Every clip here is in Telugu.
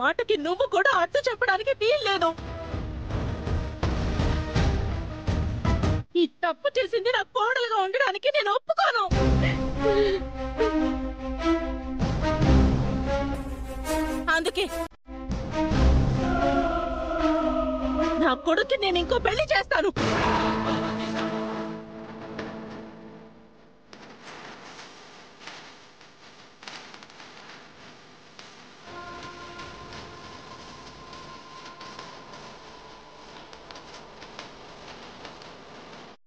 మాటకి నువ్వు కూడా అడ్డు చెప్పడానికి వీల్లేదు. ఈ తప్పు చేసింది నా కోడలుగా ఉండడానికి నేను ఒప్పుకోను. అందుకే నా కొడుక్కి నేను ఇంకో పెళ్లి చేస్తాను.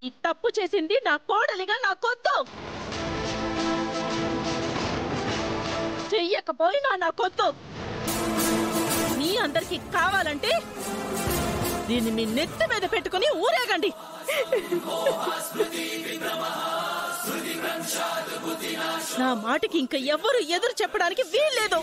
ఈ తప్పు చేసింది నా కోడలిగా నాకొద్దు. చెయ్యకపోయినా నాకొద్దు. మీ అందరికి కావాలంటే దీన్ని మీ నెత్తి మీద పెట్టుకుని ఊరేగండి. నా మాటకి ఇంకా ఎవ్వరూ ఎదురు చెప్పడానికి వీల్లేదు.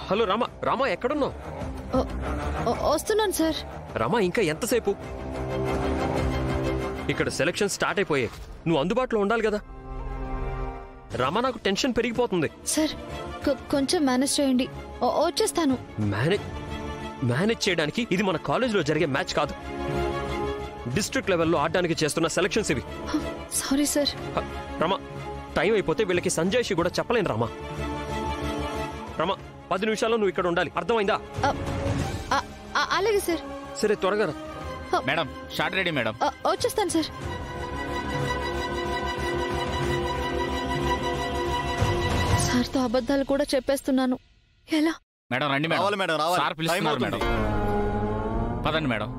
హలో రామా, రామా ఎక్కడున్నావు? వస్తున్నాను సార్. రామా ఇంకా ఎంతసేపు? ఇక్కడ సెలక్షన్ స్టార్ట్ అయిపోయాయి, నువ్వు అందుబాటులో ఉండాలి కదా. రామా నాకు టెన్షన్ పెరిగిపోతుంది. సార్ కొంచెం మేనేజ్ చేయండి, వచ్చేస్తాను. మేనేజ్ చేయడానికి ఇది మన కాలేజీలో జరిగే మ్యాచ్ కాదు, డిస్ట్రిక్ట్ లెవెల్లో ఆడడానికి చేస్తున్న సెలక్షన్స్ ఇవి. Sorry sir. రామా టైం అయిపోతే వీళ్ళకి సంజయ్షి కూడా చెప్పలేను. రామా రామా 10 నిమిషాల్లో నువ్వు ఇక్కడ ఉండాలి, అర్థమైందా? అలాగే సార్. సరే త్వరగా రా. Madam short ready madam. వచ్చేస్తాను సార్. సార్తో అబద్ధాలు కూడా చెప్పేస్తున్నాను. ఎలా? మేడం రండి మేడం. సార్ పిలుస్తున్నారు మేడం. పదండి మేడం.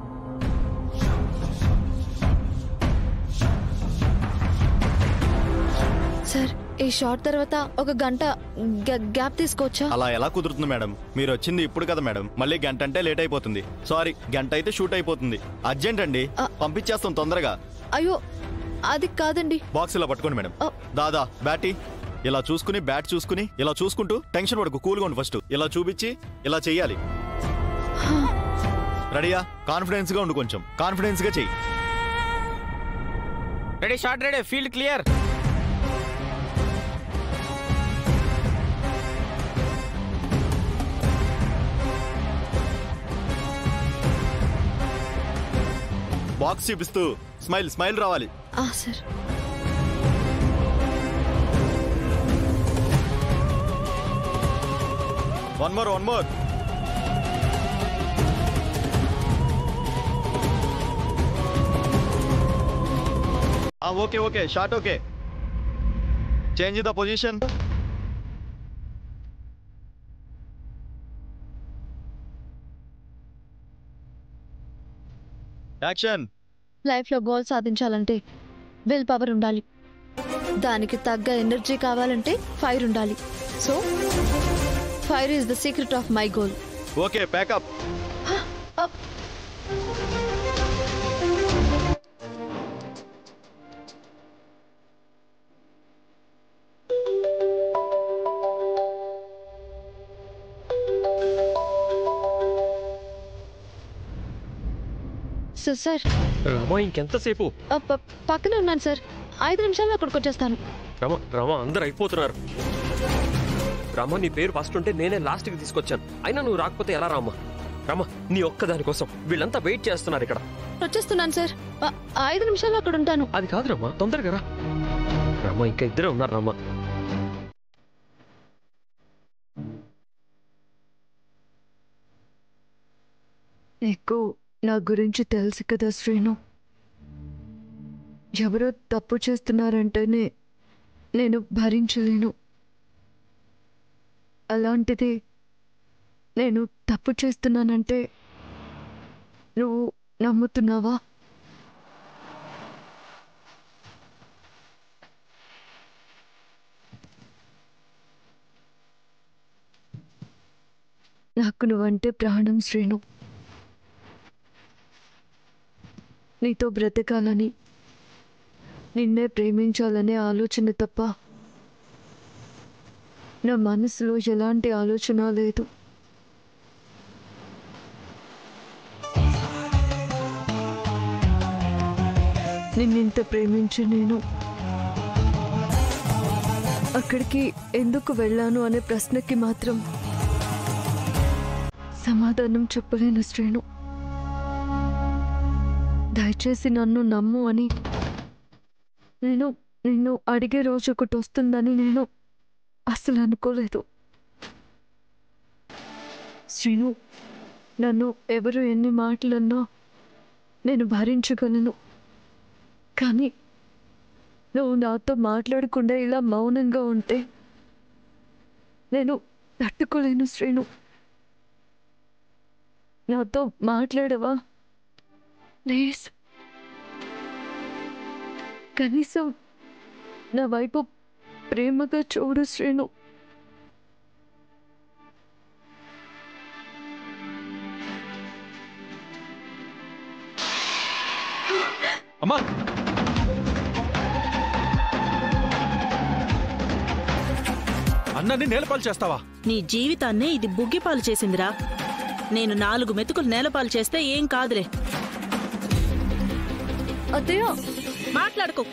సార్ ఈ షార్ట్ తర్వాత ఒక గంట గ్యాప్ తీసుకోవచ్చా? అలా ఎలా కుదురుతుంది మేడం? మీరు వచ్చింది ఇప్పుడు కదా మేడం, మళ్ళీ గంట అంటే లేట్ అయిపోతుంది. సారీ, గంట అయితే షూట్ అయిపోతుంది. అర్జెంట్ అండి, పంపించేస్తాం తొందరగా. అయ్యో అది కాదండి. బాక్స్ ఇలా పట్టుకోండి మేడం. దాదా బ్యాటీ ఇలా చూసుకుని, బ్యాట్ చూసుకుని, ఇలా చూసుకుంటూ టెన్షన్ పడకు, కూల్గా ఉండు. ఫస్ట్ ఇలా చూపించి ఇలా చెయ్యాలి. రెడీయా? కాన్ఫిడెన్స్ గా ఉండు, కొంచెం కాన్ఫిడెన్స్ గా చెయ్యి. Ready, shot ready, field clear. Box చూపిస్తూ స్మైల్ రావాలి. Sir one more. Okay shot okay. Change the position. Action. Life లో గోల్ సాధించాలంటే విల్ పవర్ ఉండాలి, దానికి తగ్గ ఎనర్జీ కావాలంటే ఫైర్ ఉండాలి. So fire is the secret of my goal. Okay packup. Sir Rama ఇంకెంతసేపు? పక్కనే ఉన్నాను సార్, 5 నిమిషాల్లో అక్కడికి వచ్చేస్తాను. రామా అందరు అయిపోతున్నారు. రామా నీ పేరు ఫస్ట్ ఉంటే నేనే లాస్ట్కి తీసుకొచ్చాను, అయినా నువ్వు రాకపోతే ఎలా? రామా నీ ఒక్కదాని కోసం వీళ్ళంతా వెయిట్ చేస్తున్నారు ఇక్కడ. వచ్చేస్తున్నాను సార్, 5 నిమిషాల్లో అక్కడ ఉంటాను. అది కాదు రామా, తొందరగా రా. రామా ఇంకా ఇద్దరే ఉన్నారు. రామా నీకు నా గురించి తెలుసు కదా శ్రీను, ఎవరో తప్పు చేస్తున్నారంటేనే నేను భరించలేను. అలాంటిది నేను తప్పు చేస్తున్నానంటే నువ్వు నమ్ముతున్నావా? నాకు నువ్వంటే ప్రాణం శ్రీను. నీతో బ్రతకాలని, నిన్నే ప్రేమించాలనే ఆలోచన తప్ప నా మనసులో ఎలాంటి ఆలోచన లేదు. నిన్నింత ప్రేమించి నేను అక్కడికి ఎందుకు వెళ్ళాను అనే ప్రశ్నకి మాత్రం సమాధానం చెప్పలేను శ్రీను. దయచేసి నన్ను నమ్ము అని నేను నిన్ను అడిగే రోజు ఒకటి వస్తుందని నేను అసలు అనుకోలేదు. శ్రీను, నన్ను ఎవరు ఎన్ని మాటలన్నా నేను భరించగలను. కానీ నువ్వు నాతో మాట్లాడకుండా ఇలా మౌనంగా ఉంటే నేను తట్టుకోలేను శ్రీను. నాతో మాట్లాడవా ప్లీజ్? కనీసం నా వైపు ప్రేమగా చూడు శ్రీను. అమ్మా, అన్నని నేలపాలు చేస్తావా? నీ జీవితాన్నే ఇది బుగ్గిపాలు చేసిందిరా. నేను 4 మెతుకులు నేలపాలు చేస్తే ఏం కాదులే. అత్తయ్య మాట్లాడుకో.